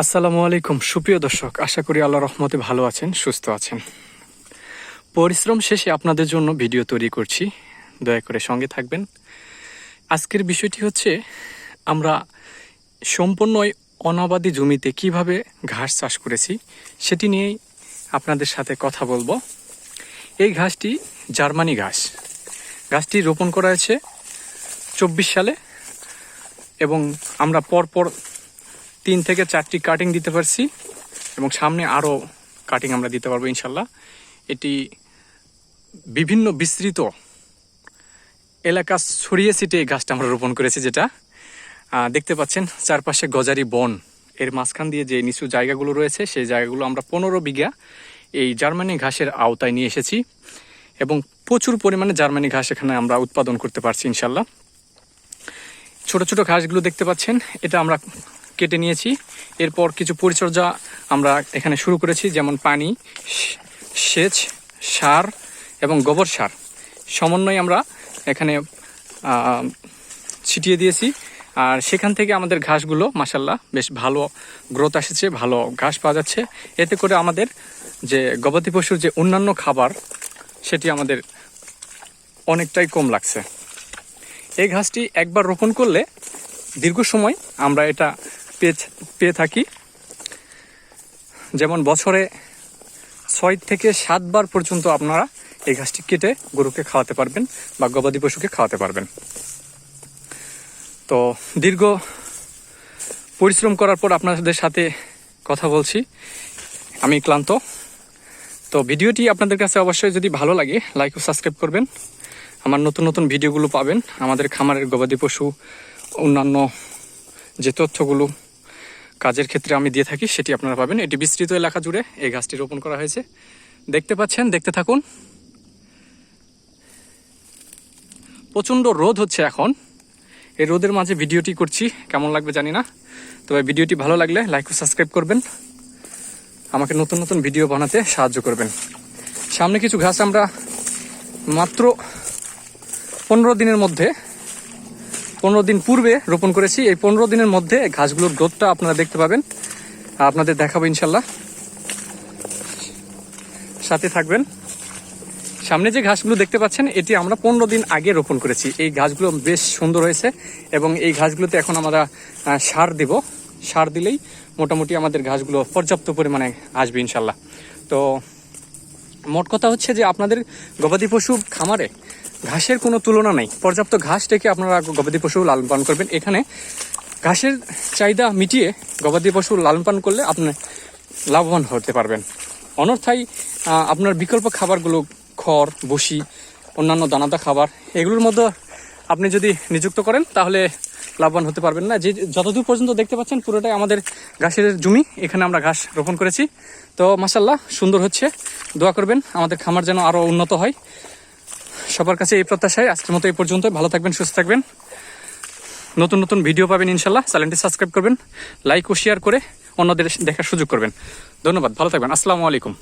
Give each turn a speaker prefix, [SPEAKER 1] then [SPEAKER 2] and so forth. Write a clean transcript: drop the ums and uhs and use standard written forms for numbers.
[SPEAKER 1] আসসালামু আলাইকুম সুপ্রিয় দর্শক, আশা করি আল্লাহর রহমতে ভালো আছেন, সুস্থ আছেন। পরিশ্রম শেষে আপনাদের জন্য ভিডিও তৈরি করছি, দয়া করে সঙ্গে থাকবেন। আজকের বিষয়টি হচ্ছে আমরা সম্পূর্ণই অনাবাদি জমিতে কিভাবে ঘাস চাষ করেছি সেটি নিয়েই আপনাদের সাথে কথা বলবো। এই ঘাসটি জার্মানি ঘাস। ঘাসটি রোপণ করা হয়েছে 24 সালে এবং আমরা পরপর 3 থেকে 4টি কাটিং দিতে পারছি এবং সামনে আরও কাটিং আমরা দিতে পারবো ইনশাল্লাহ। এটি বিভিন্ন বিস্তৃত এলাকা ছড়িয়ে ছিটিয়ে এই গাছটা আমরা রোপণ করেছি, যেটা দেখতে পাচ্ছেন চারপাশে গজারি বন। এর মাঝখান দিয়ে যে নিচু জায়গাগুলো রয়েছে সেই জায়গাগুলো আমরা 15 বিঘা এই জার্মানি ঘাসের আওতায় নিয়ে এসেছি এবং প্রচুর পরিমাণে জার্মানি ঘাস এখানে আমরা উৎপাদন করতে পারছি ইনশাল্লাহ। ছোট ছোট ঘাসগুলো দেখতে পাচ্ছেন, এটা আমরা কেটে নিয়েছি। এরপর কিছু পরিচর্যা আমরা এখানে শুরু করেছি, যেমন পানি, সেচ, সার এবং গোবর সার সমন্বয়ে আমরা এখানে ছিটিয়ে দিয়েছি। আর সেখান থেকে আমাদের ঘাসগুলো মাশাল্লাহ বেশ ভালো গ্রোথ এসেছে, ভালো ঘাস পাওয়া যাচ্ছে। এতে করে আমাদের যে গবাদি পশুর যে অন্যান্য খাবার সেটি আমাদের অনেকটাই কম লাগছে। এই ঘাসটি একবার রোপণ করলে দীর্ঘ সময় আমরা এটা পেয়ে থাকি। যেমন বছরে 6 থেকে 7 বার পর্যন্ত আপনারা এই ঘাসটি কেটে গরুকে খাওয়াতে পারবেন বা গবাদি পশুকে খাওয়াতে পারবেন। তো দীর্ঘ পরিশ্রম করার পর আপনাদের সাথে কথা বলছি, আমি ক্লান্ত। তো ভিডিওটি আপনাদের কাছে অবশ্যই যদি ভালো লাগে লাইক ও সাবস্ক্রাইব করবেন। আমার নতুন নতুন ভিডিওগুলো পাবেন, আমাদের খামারের গবাদি পশু অন্যান্য যে তথ্যগুলো কাজের ক্ষেত্রে আমি দিয়ে থাকি সেটি আপনারা পাবেন। এটি বিস্তৃত এলাকা জুড়ে এই গাছটি রোপণ করা হয়েছে, দেখতে পাচ্ছেন, দেখতে থাকুন। প্রচণ্ড রোদ হচ্ছে এখন, এই রোদের মাঝে ভিডিওটি করছি, কেমন লাগবে জানি না। তবে ভিডিওটি ভালো লাগলে লাইক ও সাবস্ক্রাইব করবেন, আমাকে নতুন নতুন ভিডিও বানাতে সাহায্য করবেন। সামনে কিছু ঘাস আমরা মাত্র 15 দিনের মধ্যে 15 দিন পূর্বে রোপণ করেছি। এই 15 দিনের মধ্যে ঘাসগুলোর গ্রোথটা আপনারা দেখতে পাবেন, আপনাদের দেখাবো ইনশাল্লাহ, সাথে থাকবেন। সামনে যে ঘাসগুলো দেখতে পাচ্ছেন এটি আমরা 15 দিন আগে রোপণ করেছি। এই ঘাসগুলো বেশ সুন্দর হয়েছে এবং এই ঘাসগুলোতে এখন আমরা সার দেব। সার দিলেই মোটামুটি আমাদের ঘাসগুলো পর্যাপ্ত পরিমাণে আসবে ইনশাল্লাহ। তো মোট কথা হচ্ছে যে আপনাদের গবাদি পশু খামারে ঘাসের কোনো তুলনা নেই। পর্যাপ্ত ঘাস রেখে আপনারা গবাদি পশু লালন পালন করবেন। এখানে ঘাসের চাহিদা মিটিয়ে গবাদি পশু লালন পালন করলে আপনি লাভবান হতে পারবেন। অন্যথায় আপনার বিকল্প খাবারগুলো খড়, বসি, অন্যান্য দানাদার খাবার, এগুলোর মধ্যে আপনি যদি নিযুক্ত করেন তাহলে লাভবান হতে পারবেন না। যে যতদূর পর্যন্ত দেখতে পাচ্ছেন পুরোটাই আমাদের ঘাসের জমি, এখানে আমরা ঘাস রোপণ করেছি। তো মাশাল্লাহ সুন্দর হচ্ছে, দোয়া করবেন আমাদের খামার যেন আরও উন্নত হয়। সবার কাছে এই প্রত্যাশায় আজকের মতো এই পর্যন্ত। ভালো থাকবেন, সুস্থ থাকবেন, নতুন নতুন ভিডিও পাবেন ইনশাল্লাহ। চ্যানেলটি সাবস্ক্রাইব করবেন, লাইক ও শেয়ার করে অন্যদের দেখার সুযোগ করবেন। ধন্যবাদ, ভালো থাকবেন, আসসালামু আলাইকুম।